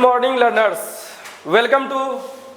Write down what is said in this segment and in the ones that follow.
Morning learners, welcome to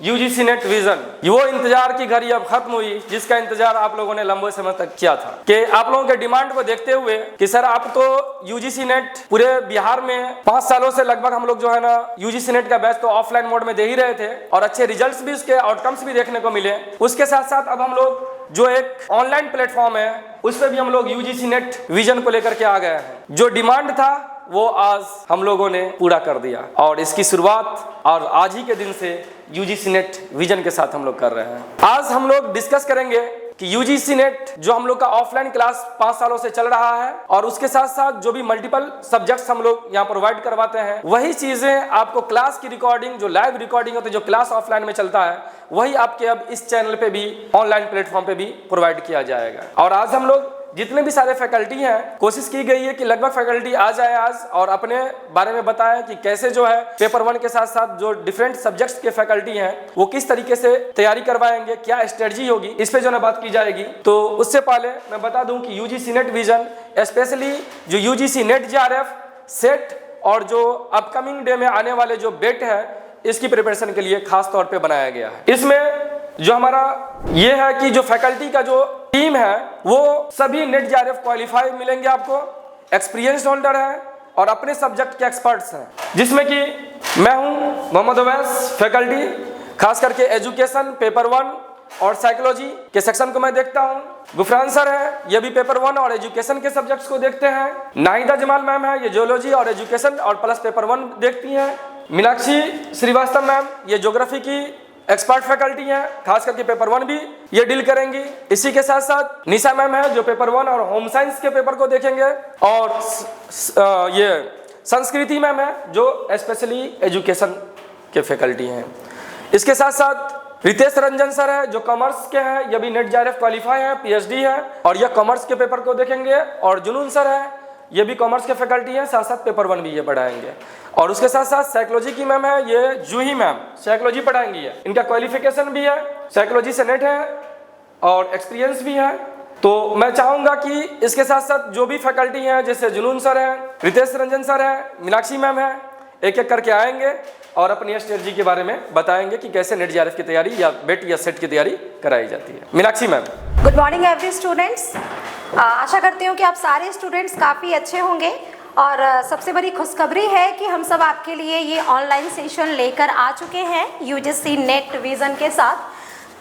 UGC NET vision. वो इंतजार की घड़ी अब खत्म हुई जिसका इंतजार आप लोगों ने लंबे समय तक किया था कि आप लोगों के डिमांड को देखते हुए कि सर आप तो यूजीसी नेट पूरे बिहार में 5 सालों से लगभग हम लोग जो है ना यूजीसी नेट का बैच तो ऑफलाइन मोड में दे ही रहे थे और अच्छे रिजल्ट्स भी, उसके आउटकम्स भी देखने को मिले। उसके साथ साथ अब हम लोग जो एक ऑनलाइन प्लेटफॉर्म है उस पर भी हम लोग यूजीसी नेट विजन को लेकर के आ गए हैं। जो डिमांड था वो आज हम लोगों ने पूरा कर दिया और इसकी शुरुआत और आज ही के दिन से यूजीसी नेट विजन के साथ हम लोग कर रहे हैं। आज हम लोग डिस्कस करेंगे कि यूजीसी नेट जो हम लोग का ऑफलाइन क्लास 5 सालों से चल रहा है और उसके साथ साथ जो भी मल्टीपल सब्जेक्ट्स हम लोग यहाँ प्रोवाइड करवाते हैं, वही चीजें आपको क्लास की रिकॉर्डिंग, जो लाइव रिकॉर्डिंग होती है, जो क्लास ऑफलाइन में चलता है, वही आपके अब इस चैनल पे भी, ऑनलाइन प्लेटफॉर्म पे भी प्रोवाइड किया जाएगा। और आज हम लोग जितने भी सारे फैकल्टी हैं, कोशिश की गई है कि लगभग फैकल्टी आ जाए आज और अपने बारे में बताएं कि कैसे जो है पेपर 1 के साथ साथ जो डिफरेंट सब्जेक्ट्स के फैकल्टी हैं वो किस तरीके से तैयारी करवाएंगे, क्या स्ट्रेटजी होगी, इस पे जो है बात की जाएगी। तो उससे पहले मैं बता दूं कि यूजीसी नेट विजन स्पेशली जो यूजीसी नेट जेआरएफ सेट और जो अपकमिंग डे में आने वाले जो बेट है इसकी प्रिपरेशन के लिए खास तौर पे बनाया गया है। इसमें जो हमारा ये है कि जो फैकल्टी का जो टीम है वो सभी नेट जेआरएफ क्वालिफाई मिलेंगे आपको, एक्सपीरियंस होल्डर है और अपने सब्जेक्ट के एक्सपर्ट्स हैं, जिसमें कि मैं हूं मोहम्मद अवैस फैकल्टी, खास करके एजुकेशन पेपर 1 और साइकोलॉजी के सेक्शन को मैं देखता हूं। गुफरान सर है, ये भी पेपर 1 और एजुकेशन के सब्जेक्ट्स को देखते हैं। नाहिदा जमाल मैम है, ये जियोलॉजी और एजुकेशन और प्लस पेपर 1 देखती हैं। मीनाक्षी श्रीवास्तव मैम, ये ज्योग्राफी की एक्सपर्ट फैकल्टी हैं, खास करके पेपर 1 भी ये डील करेंगी। इसी के साथ साथ निशा मैम है जो पेपर 1 और होम साइंस के पेपर को देखेंगे और ये संस्कृति मैम है जो स्पेशली एजुकेशन के फैकल्टी हैं। इसके साथ साथ रितेश रंजन सर है जो कॉमर्स के हैं, ये भी नेट जेआरएफ क्वालिफाई है, पीएचडी है और ये कॉमर्स के पेपर को देखेंगे। और जुनून सर है, ये भी कॉमर्स के फैकल्टी हैं, साथ साथ पेपर 1 भी ये पढ़ाएंगे। और उसके साथ साथ साइकोलॉजी की मैम है, ये जूही मैम साइकोलॉजी पढ़ाएंगी है, इनका क्वालिफिकेशन भी है, साइकोलॉजी से नेट है और एक्सपीरियंस भी है। तो मैं चाहूंगा कि इसके साथ साथ जो भी फैकल्टी हैं जैसे जुनून सर है, रितेश रंजन सर है, मीनाक्षी मैम है, एक एक करके आएंगे और अपनी स्ट्रेटजी के बारे में बताएंगे कि कैसे नेट जेआरएफ की तैयारी या बेट या सेट की तैयारी कराई जाती है। Meenakshi ma'am. Good morning every students. आशा करती हूँ कि आप सारे स्टूडेंट्स काफ़ी अच्छे होंगे और सबसे बड़ी खुशखबरी है कि हम सब आपके लिए ये ऑनलाइन सेशन लेकर आ चुके हैं यूजीसी नेट विजन के साथ।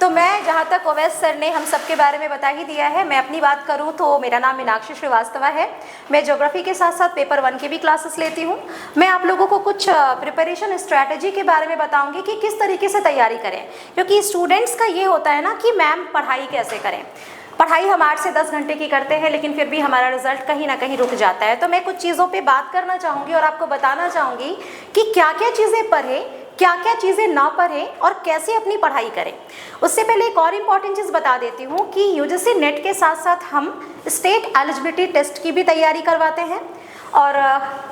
तो मैं जहाँ तक ओवैस सर ने हम सब के बारे में बता ही दिया है, मैं अपनी बात करूँ तो मेरा नाम मीनाक्षी श्रीवास्तव है। मैं ज्योग्राफी के साथ साथ पेपर 1 की भी क्लासेस लेती हूँ। मैं आप लोगों को कुछ प्रिपरेशन स्ट्रैटेजी के बारे में बताऊँगी कि किस तरीके से तैयारी करें, क्योंकि स्टूडेंट्स का ये होता है ना कि मैम पढ़ाई कैसे करें। पढ़ाई हम 8 से 10 घंटे की करते हैं लेकिन फिर भी हमारा रिजल्ट कहीं ना कहीं रुक जाता है। तो मैं कुछ चीज़ों पे बात करना चाहूँगी और आपको बताना चाहूँगी कि क्या क्या चीज़ें पढ़ें, क्या क्या चीज़ें ना पढ़ें और कैसे अपनी पढ़ाई करें। उससे पहले एक और इम्पॉर्टेंट चीज़ बता देती हूँ कि यूजीसी नेट के साथ साथ हम स्टेट एलिजिबिलिटी टेस्ट की भी तैयारी करवाते हैं। और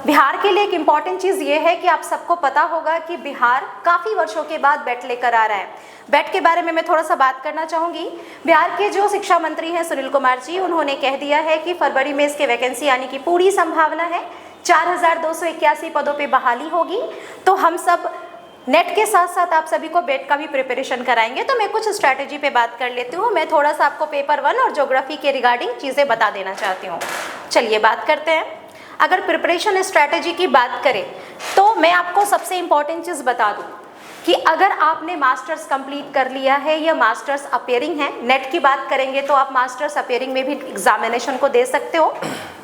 बिहार के लिए एक इम्पॉर्टेंट चीज़ ये है कि आप सबको पता होगा कि बिहार काफ़ी वर्षों के बाद बेट लेकर आ रहा है। बेट के बारे में मैं थोड़ा सा बात करना चाहूँगी। बिहार के जो शिक्षा मंत्री हैं सुनील कुमार जी, उन्होंने कह दिया है कि फरवरी में इसके वैकेंसी आने की पूरी संभावना है। 4281 पदों पे बहाली होगी। तो हम सब नेट के साथ साथ आप सभी को बेट का भी प्रिपरेशन कराएंगे। तो मैं कुछ स्ट्रैटेजी पे बात कर लेती हूँ। मैं थोड़ा सा आपको पेपर 1 और ज्योग्राफी के रिगार्डिंग चीज़ें बता देना चाहती हूँ। चलिए बात करते हैं। अगर प्रिपरेशन स्ट्रैटेजी की बात करें तो मैं आपको सबसे इम्पॉर्टेंट चीज़ बता दूँ कि अगर आपने मास्टर्स कंप्लीट कर लिया है या मास्टर्स अपेयरिंग है, नेट की बात करेंगे तो आप मास्टर्स अपेयरिंग में भी एग्जामिनेशन को दे सकते हो।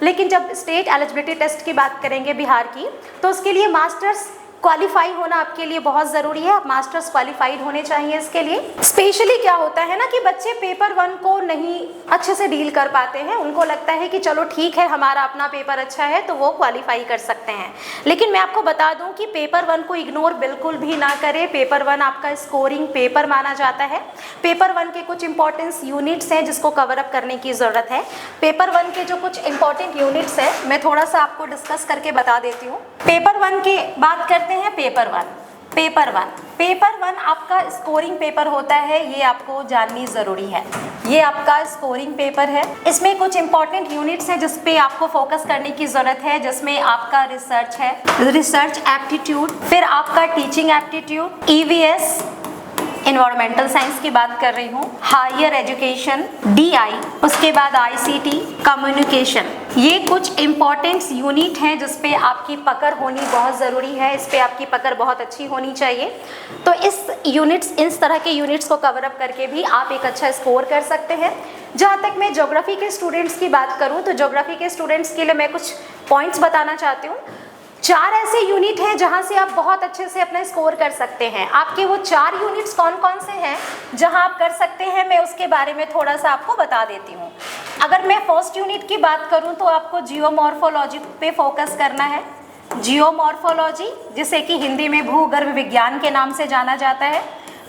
लेकिन जब स्टेट एलिजिबिलिटी टेस्ट की बात करेंगे बिहार की, तो उसके लिए मास्टर्स क्वालिफाई होना आपके लिए बहुत ज़रूरी है। आप मास्टर्स क्वालिफाइड होने चाहिए इसके लिए। स्पेशली क्या होता है ना कि बच्चे पेपर 1 को नहीं अच्छे से डील कर पाते हैं, उनको लगता है कि चलो ठीक है हमारा अपना पेपर अच्छा है तो वो क्वालिफाई कर सकते हैं। लेकिन मैं आपको बता दूं कि पेपर 1 को इग्नोर बिल्कुल भी ना करें। पेपर 1 आपका स्कोरिंग पेपर माना जाता है। पेपर 1 के कुछ इंपॉर्टेंस यूनिट्स हैं जिसको कवर अप करने की ज़रूरत है। पेपर 1 के जो कुछ इंपॉर्टेंट यूनिट्स हैं मैं थोड़ा सा आपको डिस्कस करके बता देती हूँ। पेपर 1 की बात करते हैं। पेपर 1 पेपर 1 आपका स्कोरिंग पेपर होता है, ये आपको जाननी ज़रूरी है। ये आपका स्कोरिंग पेपर है, इसमें कुछ इंपॉर्टेंट यूनिट्स हैं जिस पे आपको फोकस करने की ज़रूरत है, जिसमें आपका रिसर्च है, रिसर्च एप्टीट्यूड, फिर आपका teaching aptitude, EVS, environmental science की बात कर रही हूँ, हायर एजुकेशन, डीआई, उसके बाद आईसीटी, कम्युनिकेशन। ये कुछ इम्पॉर्टेंट यूनिट हैं जिस पे आपकी पकड़ होनी बहुत ज़रूरी है, इस पे आपकी पकड़ बहुत अच्छी होनी चाहिए। तो इस तरह के यूनिट्स को कवर अप करके भी आप एक अच्छा स्कोर कर सकते हैं। जहाँ तक मैं ज्योग्राफी के स्टूडेंट्स की बात करूँ तो ज्योग्राफी के स्टूडेंट्स के लिए मैं कुछ पॉइंट्स बताना चाहती हूँ। 4 ऐसे यूनिट हैं जहां से आप बहुत अच्छे से अपना स्कोर कर सकते हैं। आपके वो 4 यूनिट्स कौन कौन से हैं जहां आप कर सकते हैं, मैं उसके बारे में थोड़ा सा आपको बता देती हूं। अगर मैं फर्स्ट यूनिट की बात करूं तो आपको जियोमॉर्फोलॉजी पे फोकस करना है। जियोमॉर्फोलॉजी, जिसे कि हिंदी में भूगर्भ विज्ञान के नाम से जाना जाता है।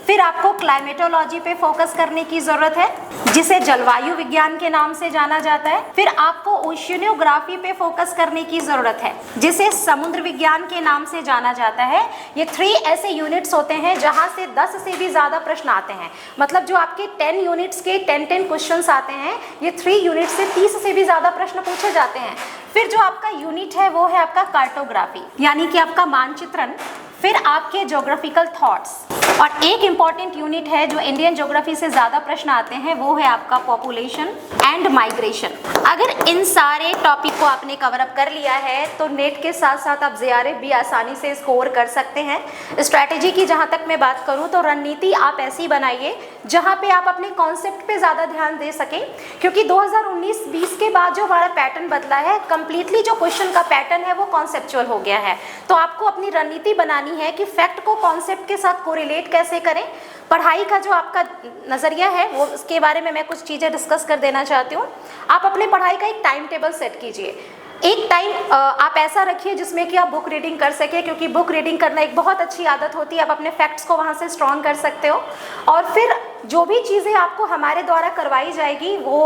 फिर आपको क्लाइमेटोलॉजी पे फोकस करने की ज़रूरत है, जिसे जलवायु विज्ञान के नाम से जाना जाता है। फिर आपको ओशियनोग्राफी पे फोकस करने की ज़रूरत है, जिसे समुद्र विज्ञान के नाम से जाना जाता है। ये 3 ऐसे यूनिट्स होते हैं जहां से 10 से भी ज़्यादा प्रश्न आते हैं। मतलब जो आपके 10 यूनिट्स के 10 क्वेश्चंस आते हैं, ये 3 यूनिट से 30 से भी ज़्यादा प्रश्न पूछे जाते हैं। फिर जो आपका यूनिट है वो है आपका कार्टोग्राफी, यानी कि आपका मानचित्रण। फिर आपके ज्योग्राफिकल थॉट्स, और एक इम्पॉर्टेंट यूनिट है जो इंडियन ज्योग्राफी से ज़्यादा प्रश्न आते हैं, वो है आपका पॉपुलेशन एंड माइग्रेशन। अगर इन सारे टॉपिक को आपने कवर अप कर लिया है तो नेट के साथ साथ आप जेआरएफ भी आसानी से स्कोर कर सकते हैं। स्ट्रैटेजी की जहाँ तक मैं बात करूँ तो रणनीति आप ऐसी बनाइए जहाँ पे आप अपने कॉन्सेप्ट पे ज़्यादा ध्यान दे सकें, क्योंकि 2019-20 के बाद जो हमारा पैटर्न बदला है, कम्प्लीटली जो क्वेश्चन का पैटर्न है वो कॉन्सेप्चुअल हो गया है। तो आपको अपनी रणनीति बनानी है कि फैक्ट को कॉन्सेप्ट के साथ कोरिलेट कैसे करें। पढ़ाई का जो आपका नज़रिया है वो, उसके बारे में मैं कुछ चीज़ें डिस्कस कर देना चाहती हूँ। आप अपने पढ़ाई का एक टाइम टेबल सेट कीजिए। एक टाइम आप ऐसा रखिए जिसमें कि आप बुक रीडिंग कर सके, क्योंकि बुक रीडिंग करना एक बहुत अच्छी आदत होती है। आप अपने फैक्ट्स को वहाँ से स्ट्रॉन्ग कर सकते हो। और फिर जो भी चीज़ें आपको हमारे द्वारा करवाई जाएगी वो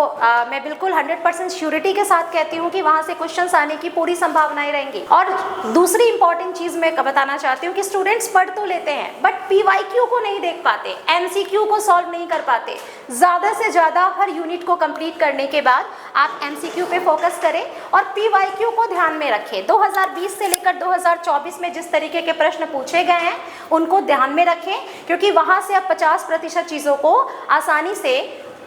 मैं बिल्कुल 100% श्योरिटी के साथ कहती हूँ कि वहाँ से क्वेश्चंस आने की पूरी संभावनाएं रहेंगी। और दूसरी इंपॉर्टेंट चीज़ मैं बताना चाहती हूँ कि स्टूडेंट्स पढ़ तो लेते हैं बट PYQ को नहीं देख पाते, MCQ को सॉल्व नहीं कर पाते। ज़्यादा से ज़्यादा हर यूनिट को कंप्लीट करने के बाद आप MCQ पे फोकस करें और PYQ को ध्यान में रखें। 2020 से लेकर 2024 में जिस तरीके के प्रश्न पूछे गए हैं उनको ध्यान में रखें, क्योंकि वहाँ से आप 50% चीज़ों को आसानी से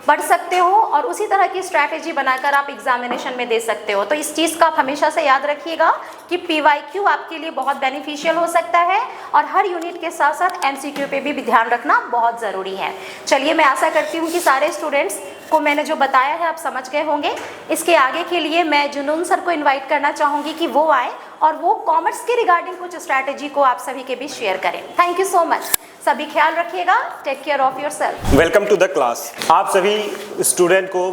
पढ़ सकते हो और उसी तरह की स्ट्रैटेजी बनाकर आप एग्जामिनेशन में दे सकते हो। तो इस चीज़ का आप हमेशा से याद रखिएगा कि PYQ आपके लिए बहुत बेनिफिशियल हो सकता है और हर यूनिट के साथ साथ MCQ पे भी ध्यान रखना बहुत ज़रूरी है। चलिए, मैं आशा करती हूँ कि सारे स्टूडेंट्स को मैंने जो बताया है आप समझ गए होंगे। इसके आगे के लिए मैं जुनून सर को इन्वाइट करना चाहूँगी कि वो आए और वो कॉमर्स के रिगार्डिंग कुछ स्ट्रैटेजी को आप सभी के बीच शेयर करें। Thank you so much. सभी ख्याल रखिएगा। Take care of yourself. Welcome to the class. आप सभी स्टूडेंट को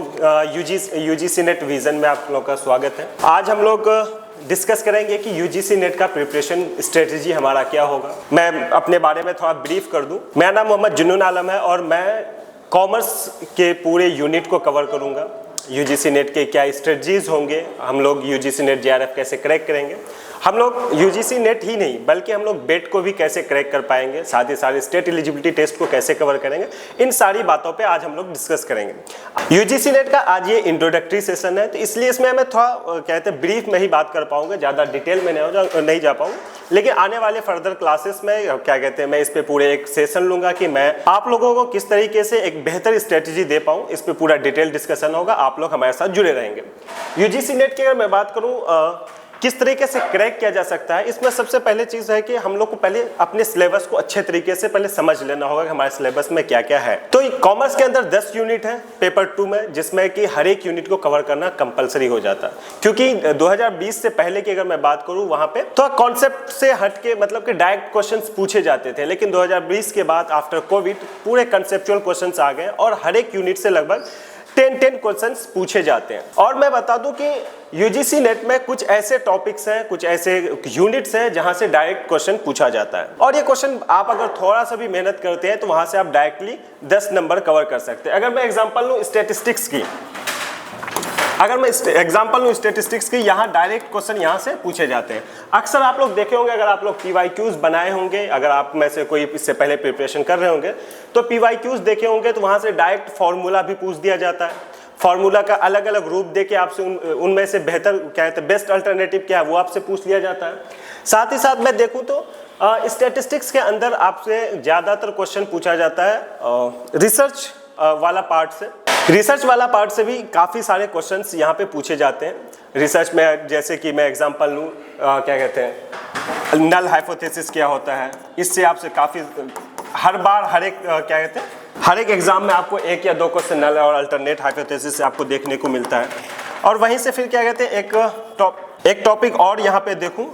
यूजीसी नेट विजन में आप लोगों का स्वागत है। आज हम लोग डिस्कस करेंगे कि यूजीसी नेट का प्रिपरेशन स्ट्रेटजी हमारा क्या होगा। मैं अपने बारे में थोड़ा ब्रीफ कर दूं। मेरा नाम मोहम्मद जुनून आलम है और मैं कॉमर्स के पूरे यूनिट को कवर करूंगा। यूजीसी नेट के क्या स्ट्रेटजीज होंगे, हम लोग यूजीसी नेट जेआरएफ कैसे क्रैक करेंगे, हम लोग यूजीसी नेट ही नहीं बल्कि हम लोग बेट को भी कैसे क्रैक कर पाएंगे, साथ ही सारे स्टेट एलिजिबिलिटी टेस्ट को कैसे कवर करेंगे, इन सारी बातों पे आज हम लोग डिस्कस करेंगे। यूजीसी नेट का आज ये इंट्रोडक्टरी सेशन है, तो इसलिए इसमें मैं थोड़ा कहते हैं ब्रीफ में ही बात कर पाऊंगा, ज़्यादा डिटेल में नहीं जा पाऊंगा। लेकिन आने वाले फर्दर क्लासेस में क्या कहते हैं मैं इस पे पूरे एक सेशन लूंगा कि मैं आप लोगों को किस तरीके से एक बेहतर स्ट्रेटजी दे पाऊँ। इस पे पूरा डिटेल डिस्कशन होगा, आप लोग हमारे साथ जुड़े रहेंगे। यूजीसी नेट की अगर मैं बात करूँ किस तरीके से क्रैक किया जा सकता है, इसमें सबसे पहले चीज़ है कि हम लोग को पहले अपने सिलेबस को अच्छे तरीके से पहले समझ लेना होगा कि हमारे सिलेबस में क्या क्या है। तो कॉमर्स के अंदर 10 यूनिट है पेपर 2 में, जिसमें कि हर एक यूनिट को कवर करना कंपलसरी हो जाता है, क्योंकि 2020 से पहले की अगर मैं बात करूं वहां पे तो कॉन्सेप्ट से हट के मतलब कि डायरेक्ट क्वेश्चंस पूछे जाते थे। लेकिन 2020 के बाद आफ्टर कोविड पूरे कंसेप्चुअल क्वेश्चंस आ गए और हर एक यूनिट से लगभग 10 क्वेश्चंस पूछे जाते हैं। और मैं बता दूं कि यूजीसी नेट में कुछ ऐसे टॉपिक्स हैं, कुछ ऐसे यूनिट्स हैं जहां से डायरेक्ट क्वेश्चन पूछा जाता है और ये क्वेश्चन आप अगर थोड़ा सा भी मेहनत करते हैं तो वहां से आप डायरेक्टली 10 नंबर कवर कर सकते हैं। अगर मैं एग्जांपल लूं स्टैटिस्टिक्स की, अगर मैं एग्जांपल लूँ स्टैटिस्टिक्स की, यहाँ डायरेक्ट क्वेश्चन यहाँ से पूछे जाते हैं। अक्सर आप लोग देखे होंगे, अगर आप लोग PYQs बनाए होंगे, अगर आप में से कोई इससे पहले प्रिपरेशन कर रहे होंगे तो PYQs देखे होंगे, तो वहाँ से डायरेक्ट फार्मूला भी पूछ दिया जाता है। फार्मूला का अलग अलग रूप देके आपसे उनमें से बेहतर क्या कहते हैं, बेस्ट अल्टरनेटिव क्या है वो आपसे पूछ लिया जाता है। साथ ही साथ मैं देखूँ तो स्टैटिस्टिक्स के अंदर आपसे ज़्यादातर क्वेश्चन पूछा जाता है रिसर्च वाला पार्ट से। रिसर्च वाला पार्ट से भी काफ़ी सारे क्वेश्चंस यहाँ पे पूछे जाते हैं। रिसर्च में जैसे कि मैं एग्जांपल लूँ, क्या कहते हैं, नल हाइपोथेसिस क्या होता है, इससे आपसे काफ़ी हर बार हर एक क्या कहते हैं, हर एक एग्जाम में आपको 1 या 2 क्वेश्चन नल और अल्टरनेट हाइपोथेसिस से आपको देखने को मिलता है। और वहीं से फिर क्या कहते हैं, एक टॉपिक और यहाँ पे देखूँ,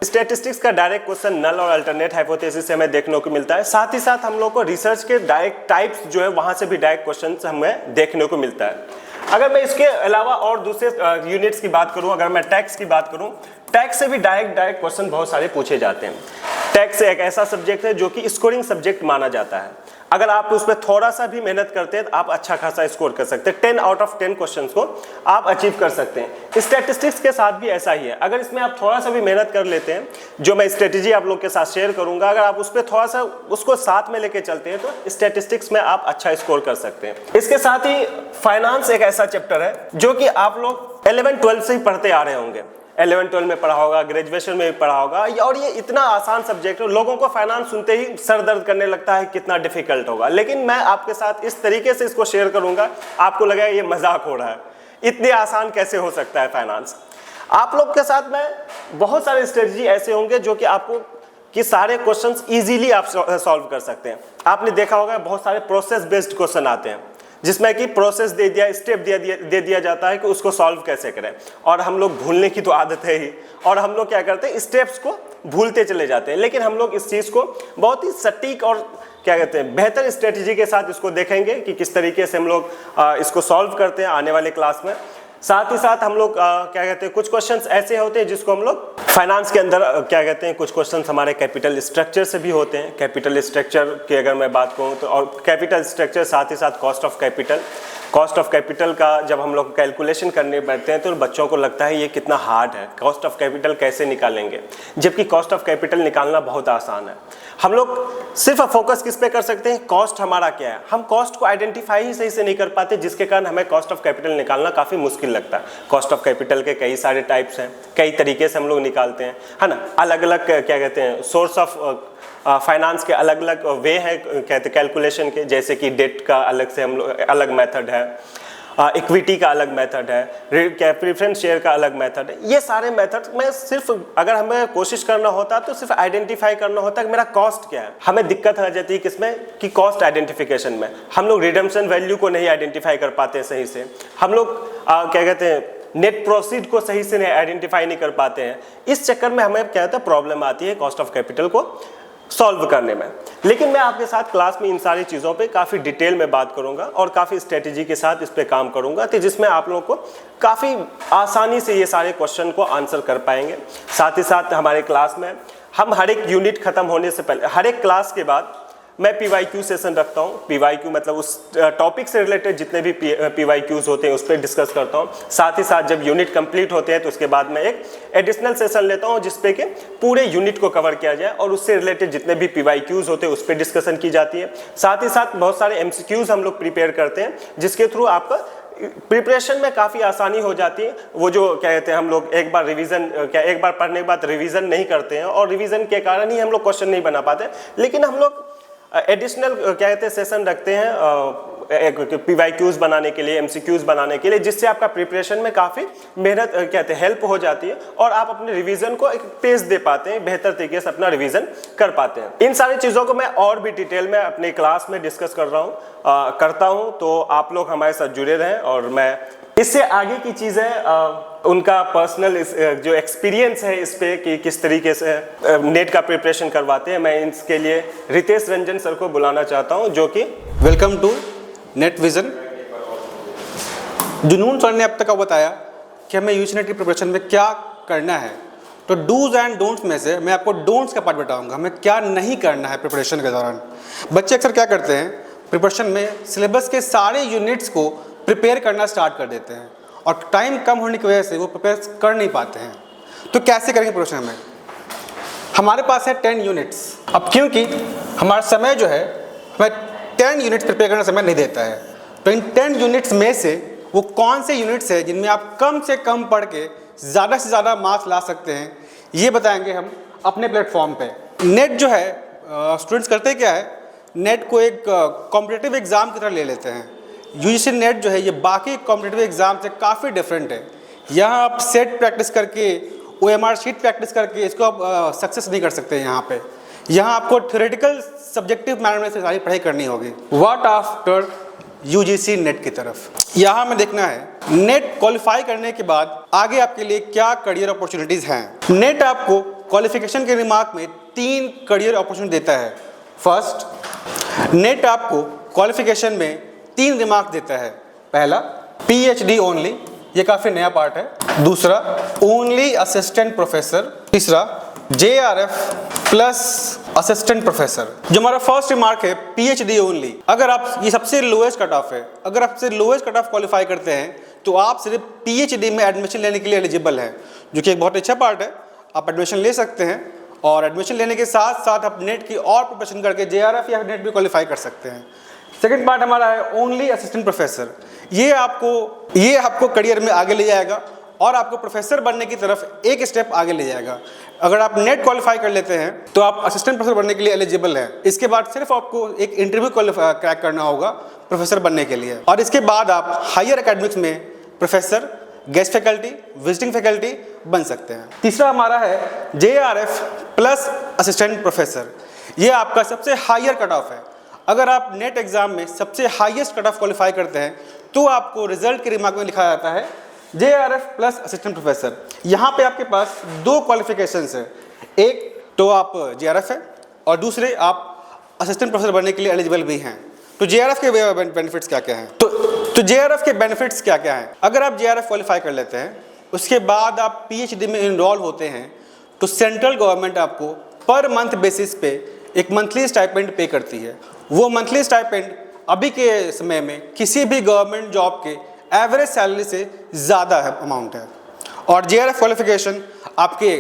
स्टैटिस्टिक्स का डायरेक्ट क्वेश्चन नल और अल्टरनेट हाइपोथेसिस से हमें देखने को मिलता है। साथ ही साथ हम लोग को रिसर्च के डायरेक्ट टाइप्स जो है वहाँ से भी डायरेक्ट क्वेश्चन हमें देखने को मिलता है। अगर मैं इसके अलावा और दूसरे यूनिट्स की बात करूँ, अगर मैं टैक्स की बात करूँ, टैक्स से भी डायरेक्ट क्वेश्चन बहुत सारे पूछे जाते हैं। टैक्स एक ऐसा सब्जेक्ट है जो कि स्कोरिंग सब्जेक्ट माना जाता है। अगर आप उस पर थोड़ा सा भी मेहनत करते हैं तो आप अच्छा खासा स्कोर कर सकते हैं। 10 आउट ऑफ 10 क्वेश्चंस को आप अचीव कर सकते हैं। स्टैटिस्टिक्स के साथ भी ऐसा ही है। अगर इसमें आप थोड़ा सा भी मेहनत कर लेते हैं, जो मैं स्ट्रेटेजी आप लोग के साथ शेयर करूंगा, अगर आप उस पर थोड़ा सा उसको साथ में लेके चलते हैं तो स्टैटिस्टिक्स में आप अच्छा स्कोर कर सकते हैं। इसके साथ ही फाइनेंस एक ऐसा चैप्टर है जो कि आप लोग 11-12 से ही पढ़ते आ रहे होंगे। 11-12 में पढ़ा होगा, ग्रेजुएशन में भी पढ़ा होगा, और ये इतना आसान सब्जेक्ट है। लोगों को फाइनेंस सुनते ही सर दर्द करने लगता है, कितना डिफिकल्ट होगा। लेकिन मैं आपके साथ इस तरीके से इसको शेयर करूंगा, आपको लगेगा ये मजाक हो रहा है, इतने आसान कैसे हो सकता है फाइनेंस। आप लोग के साथ में बहुत सारे स्ट्रेटजी ऐसे होंगे जो कि आपको कि सारे क्वेश्चंस इजीली आप सॉल्व कर सकते हैं। आपने देखा होगा बहुत सारे प्रोसेस बेस्ड क्वेश्चन आते हैं, जिसमें कि प्रोसेस दे दिया, स्टेप दे दिया जाता है कि उसको सॉल्व कैसे करें। और हम लोग भूलने की तो आदत है ही, और हम लोग क्या करते हैं, स्टेप्स को भूलते चले जाते हैं। लेकिन हम लोग इस चीज़ को बहुत ही सटीक और क्या कहते हैं, बेहतर स्ट्रेटजी के साथ इसको देखेंगे कि किस तरीके से हम लोग इसको सॉल्व करते हैं आने वाले क्लास में। साथ ही साथ हम लोग क्या कहते हैं, कुछ क्वेश्चंस ऐसे होते हैं जिसको हम लोग फाइनेंस के अंदर क्या कहते हैं, कुछ क्वेश्चंस हमारे कैपिटल स्ट्रक्चर से भी होते हैं। कैपिटल स्ट्रक्चर की अगर मैं बात करूं तो, और कैपिटल स्ट्रक्चर साथ ही साथ cost of capital. Cost of capital का जब हम लोग कैलकुलेशन करने बैठते हैं तो बच्चों को लगता है ये कितना हार्ड है, कॉस्ट ऑफ कैपिटल कैसे निकालेंगे, जबकि कॉस्ट ऑफ कैपिटल निकालना बहुत आसान है। हम लोग सिर्फ फोकस किस पे कर सकते हैं, कॉस्ट हमारा क्या है। हम कॉस्ट को आइडेंटिफाई ही सही से नहीं कर पाते, जिसके कारण हमें कॉस्ट ऑफ कैपिटल निकालना काफ़ी मुश्किल लगता है। कॉस्ट ऑफ कैपिटल के कई सारे टाइप्स हैं, कई तरीके से हम लोग निकालते हैं, है ना। अलग अलग क्या कहते हैं, सोर्स ऑफ फाइनेंस के अलग अलग वे हैं कहते कैलकुलेशन के, जैसे कि डेट का अलग से हम लोग अलग मेथड है, इक्विटी का अलग मेथड है, प्रेफरेंस शेयर का अलग मेथड है। ये सारे मेथड में सिर्फ अगर हमें कोशिश करना होता तो सिर्फ आइडेंटिफाई करना होता कि मेरा कॉस्ट क्या है। हमें दिक्कत आ जाती है किसमें, कि कॉस्ट आइडेंटिफिकेशन में। हम लोग रिडम्पशन वैल्यू को नहीं आइडेंटिफाई कर पाते सही से। हम लोग क्या कहते हैं, नेट प्रोसीड को सही से नहीं आइडेंटिफाई नहीं कर पाते हैं। इस चक्कर में हमें क्या होता है, प्रॉब्लम आती है कॉस्ट ऑफ कैपिटल को सॉल्व करने में। लेकिन मैं आपके साथ क्लास में इन सारी चीज़ों पे काफ़ी डिटेल में बात करूंगा और काफ़ी स्ट्रेटेजी के साथ इस पे काम करूंगा, तो जिसमें आप लोगों को काफ़ी आसानी से ये सारे क्वेश्चन को आंसर कर पाएंगे। साथ ही साथ हमारे क्लास में हम हर एक यूनिट खत्म होने से पहले, हर एक क्लास के बाद मैं PYQ सेशन रखता हूँ। PYQ मतलब उस टॉपिक से रिलेटेड जितने भी PYQs होते हैं उस पर डिस्कस करता हूँ। साथ ही साथ जब यूनिट कंप्लीट होते हैं तो उसके बाद मैं एक एडिशनल सेशन लेता हूँ जिसपे कि पूरे यूनिट को कवर किया जाए और उससे रिलेटेड जितने भी PYQs होते हैं उस पर डिस्कशन की जाती है। साथ ही साथ बहुत सारे MCQs हम लोग प्रिपेयर करते हैं, जिसके थ्रू आपका प्रिपरेशन में काफ़ी आसानी हो जाती है। वो जो क्या कहते हैं, हम लोग एक बार रिवीजन एक बार पढ़ने के बाद रिवीजन नहीं करते हैं और रिवीजन के कारण ही हम लोग क्वेश्चन नहीं बना पाते। लेकिन हम लोग एडिशनल क्या कहते हैं सेशन रखते हैं PYQs बनाने के लिए, MCQs बनाने के लिए, जिससे आपका प्रिपरेशन में काफ़ी मेहनत कहते हैं हेल्प हो जाती है और आप अपने रिवीजन को एक पेस दे पाते हैं, बेहतर तरीके से अपना रिवीजन कर पाते हैं। इन सारी चीज़ों को मैं और भी डिटेल में अपने क्लास में डिस्कस करता हूँ, तो आप लोग हमारे साथ जुड़े रहें। और मैं इससे आगे की चीज़ें उनका पर्सनल जो एक्सपीरियंस है इस पे कि किस तरीके से नेट का प्रिपरेशन करवाते हैं, मैं इसके लिए रितेश रंजन सर को बुलाना चाहता हूं, जो कि वेलकम टू नेट विजन। जुनून सर ने अब तक बताया कि हमें यूजी नेट की प्रिपरेशन में क्या करना है, तो डूज एंड डोंट्स में से मैं आपको डोंट्स का पार्ट बताऊंगा, हमें क्या नहीं करना है प्रिपरेशन के दौरान। बच्चे अक्सर क्या करते हैं, प्रिपरेशन में सिलेबस के सारे यूनिट्स को प्रिपेयर करना स्टार्ट कर देते हैं और टाइम कम होने की वजह से वो प्रिपेयर कर नहीं पाते हैं। तो कैसे करेंगे प्रिपरेशन में? हमारे पास है 10 यूनिट्स। अब क्योंकि हमारा समय जो है हमें 10 यूनिट्स प्रिपेयर करने का समय नहीं देता है, तो इन 10 यूनिट्स में से वो कौन से यूनिट्स हैं जिनमें आप कम से कम पढ़ के ज़्यादा से ज़्यादा मार्क्स ला सकते हैं, ये बताएंगे हम अपने प्लेटफॉर्म पे। नेट जो है स्टूडेंट्स करते क्या है, नेट को एक कॉम्पिटिटिव एग्ज़ाम की तरह ले लेते हैं। यूजीसी नेट जो है ये बाकी कॉम्पिटिटिव एग्ज़ाम से काफ़ी डिफरेंट है। यहाँ आप सेट प्रैक्टिस करके, OMR शीट प्रैक्टिस करके इसको आप सक्सेस नहीं कर सकते। यहाँ आपको थ्योरेटिकल सब्जेक्टिव मैनर में से सारी पढ़ाई करनी होगी। व्हाट आफ्टर यूजीसी नेट की तरफ यहाँ हमें देखना है नेट क्वालिफाई करने के बाद आगे आपके लिए क्या करियर अपॉर्चुनिटीज़ हैं। नेट आपको क्वालिफिकेशन के रिमार्क में 3 करियर अपॉर्चुनिटी देता है। फर्स्ट, नेट आपको क्वालिफिकेशन में 3 रिमार्क देता है। पहला, PhD ओनली, ये काफ़ी नया पार्ट है। दूसरा, ओनली असिस्टेंट प्रोफेसर। तीसरा, JRF प्लस असिस्टेंट प्रोफेसर। जो हमारा फर्स्ट रिमार्क है PhD ओनली, अगर आप, ये सबसे लोएस्ट कट ऑफ है, अगर आप सबसे लोएस्ट कट ऑफ क्वालिफाई करते हैं तो आप सिर्फ PhD में एडमिशन लेने के लिए एलिजिबल हैं, जो कि एक बहुत अच्छा पार्ट है। आप एडमिशन ले सकते हैं और एडमिशन लेने के साथ साथ आप नेट की और प्रिपरेशन करके JRF या नेट भी क्वालिफाई कर सकते हैं। सेकेंड पार्ट हमारा है ओनली असिस्टेंट प्रोफेसर। ये आपको करियर में आगे ले जाएगा और आपको प्रोफेसर बनने की तरफ एक स्टेप आगे ले जाएगा। अगर आप नेट क्वालिफाई कर लेते हैं तो आप असिस्टेंट प्रोफेसर बनने के लिए एलिजिबल हैं। इसके बाद सिर्फ आपको एक इंटरव्यू क्रैक करना होगा प्रोफेसर बनने के लिए, और इसके बाद आप हायर एकेडमिक्स में professor, guest faculty, visiting faculty बन सकते हैं। तीसरा हमारा है JRF प्लस असिस्टेंट प्रोफेसर। ये आपका सबसे हायर कट ऑफ है। अगर आप नेट एग्जाम में सबसे हाईएस्ट कट ऑफ क्वालिफाई करते हैं तो आपको रिजल्ट के रिमार्क में लिखा जाता है JRF प्लस असिस्टेंट प्रोफेसर। यहाँ पे आपके पास 2 क्वालिफिकेशंस है, एक तो आप JRF है और दूसरे आप असिस्टेंट प्रोफेसर बनने के लिए एलिजिबल भी हैं। तो JRF के बेनिफिट्स क्या क्या हैं? तो JRF के बेनिफिट्स क्या क्या हैं? अगर आप JRF क्वालिफाई कर लेते हैं, उसके बाद आप PhD में इनरोल होते हैं, तो सेंट्रल गवर्नमेंट आपको पर मंथ बेसिस पे एक मंथली स्टाइपेंड पे करती है। वो मंथली स्टाइपेंड अभी के समय में किसी भी गवर्नमेंट जॉब के एवरेज सैलरी से ज़्यादा अमाउंट है। और JRF क्वालिफिकेशन आपके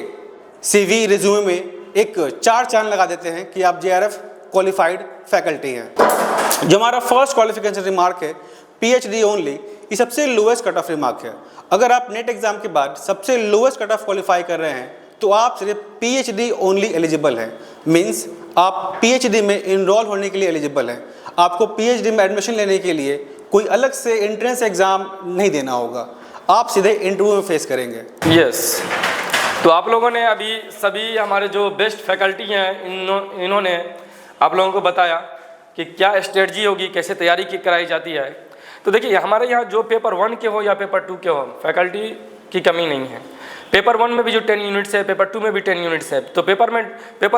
CV रिज्यूमे में एक 4 चांद लगा देते हैं कि आप JRF क्वालिफाइड फैकल्टी हैं। जो हमारा फर्स्ट क्वालिफिकेशन रिमार्क है PhD ओनली, ये सबसे लोएस्ट कट ऑफ रिमार्क है। अगर आप नेट एग्जाम के बाद सबसे लोएस्ट कट ऑफ क्वालिफाई कर रहे हैं तो आप सिर्फ PhD ओनली एलिजिबल हैं। मीन्स आप PhD में इनरोल होने के लिए एलिजिबल हैं। आपको PhD में एडमिशन लेने के लिए कोई अलग से एंट्रेंस एग्ज़ाम नहीं देना होगा, आप सीधे इंटरव्यू में फेस करेंगे। यस, तो आप लोगों ने अभी सभी हमारे जो बेस्ट फैकल्टी हैं इन्होंने आप लोगों को बताया कि क्या स्ट्रेटजी होगी, कैसे तैयारी की कराई जाती है। तो देखिए, हमारे यहाँ जो पेपर 1 के हो या पेपर 2 के हो, फैकल्टी की कमी नहीं है। पेपर 1 में भी जो 10 यूनिट्स है, पेपर 2 में भी 10 यूनिट्स है। तो पेपर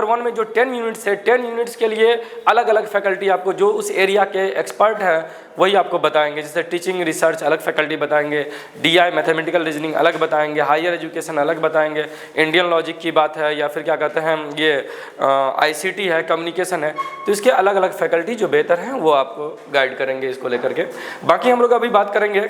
1 में जो 10 यूनिट्स है, 10 यूनिट्स के लिए अलग अलग फैकल्टी आपको जो उस एरिया के एक्सपर्ट हैं वही आपको बताएंगे। जैसे टीचिंग रिसर्च अलग फैकल्टी बताएंगे, DI मैथमेटिकल रीजनिंग अलग बताएंगे, हायर एजुकेशन अलग बताएंगे, इंडियन लॉजिक की बात है या फिर क्या कहते हैं ये ICT है, कम्युनिकेशन है। तो इसके अलग अलग फैकल्टी जो बेहतर हैं वो आपको गाइड करेंगे इसको लेकर के। बाकी हम लोग अभी बात करेंगे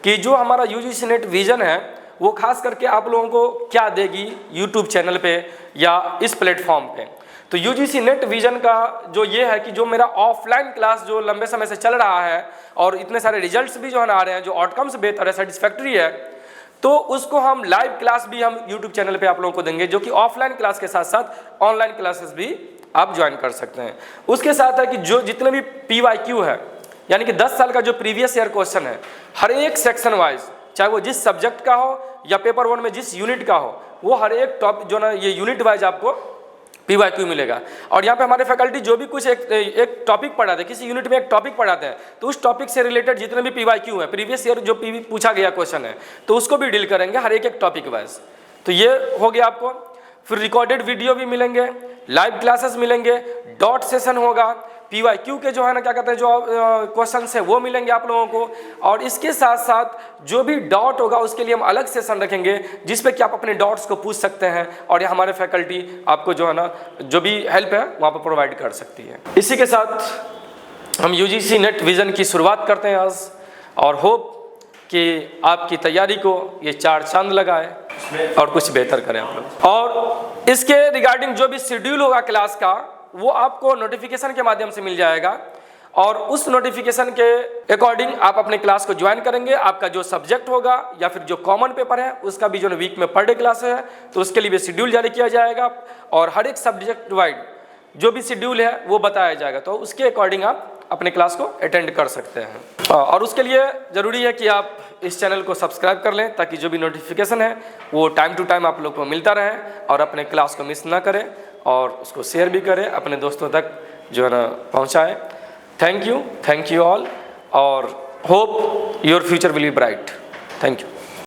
कि जो हमारा UGC नेट विजन है वो खास करके आप लोगों को क्या देगी YouTube चैनल पे या इस प्लेटफॉर्म पे। तो UGC नेट विजन का जो ये है कि जो मेरा ऑफलाइन क्लास जो लंबे समय से चल रहा है और इतने सारे रिजल्ट्स भी जो है ना आ रहे हैं, जो आउटकम्स बेहतर है, सेटिस्फैक्ट्री है, तो उसको हम लाइव क्लास भी हम YouTube चैनल पे आप लोगों को देंगे, जो कि ऑफलाइन क्लास के साथ साथ ऑनलाइन क्लासेस भी आप ज्वाइन कर सकते हैं। उसके साथ है कि जो जितने भी PYQ है, यानी कि 10 साल का जो प्रीवियस ईयर क्वेश्चन है, हर एक सेक्शन वाइज, चाहे वो जिस सब्जेक्ट का हो या पेपर 1 में जिस यूनिट का हो, वो हर एक टॉपिक जो ना ये यूनिट वाइज आपको PYQ मिलेगा। और यहाँ पे हमारे फैकल्टी जो भी कुछ एक टॉपिक पढ़ाते हैं, किसी यूनिट में एक टॉपिक पढ़ाते हैं, तो उस टॉपिक से रिलेटेड जितने भी PYQ है, प्रीवियस ईयर जो पूछा गया क्वेश्चन है, तो उसको भी डील करेंगे हर एक टॉपिक वाइज। तो ये हो गया आपको। फिर रिकॉर्डेड वीडियो भी मिलेंगे, लाइव क्लासेस मिलेंगे, डॉट सेशन होगा, PYQ के जो है ना क्या कहते हैं जो क्वेश्चन है वो मिलेंगे आप लोगों को। और इसके साथ साथ जो भी डाउट होगा उसके लिए हम अलग सेशन रखेंगे जिस पे कि आप अपने डाउट्स को पूछ सकते हैं और ये हमारे फैकल्टी आपको जो है ना जो भी हेल्प है वहाँ पर प्रोवाइड कर सकती है। इसी के साथ हम UGC नेट विजन की शुरुआत करते हैं आज, और होप कि आपकी तैयारी को ये 4 चांद लगाए और कुछ बेहतर करें आप लोग। और इसके रिगार्डिंग जो भी शेड्यूल होगा क्लास का वो आपको नोटिफिकेशन के माध्यम से मिल जाएगा और उस नोटिफिकेशन के अकॉर्डिंग आप अपने क्लास को ज्वाइन करेंगे। आपका जो सब्जेक्ट होगा या फिर जो कॉमन पेपर है उसका भी जो वीक में पर डे क्लास है तो उसके लिए भी शेड्यूल जारी किया जाएगा और हर एक सब्जेक्ट वाइड जो भी शेड्यूल है वो बताया जाएगा, तो उसके अकॉर्डिंग आप अपने क्लास को अटेंड कर सकते हैं। और उसके लिए ज़रूरी है कि आप इस चैनल को सब्सक्राइब कर लें ताकि जो भी नोटिफिकेशन है वो टाइम टू टाइम आप लोग को मिलता रहे और अपने क्लास को मिस ना करें और उसको शेयर भी करें, अपने दोस्तों तक जो है ना पहुँचाएँ। थैंक यू ऑल और hope your future will be bright. Thank you.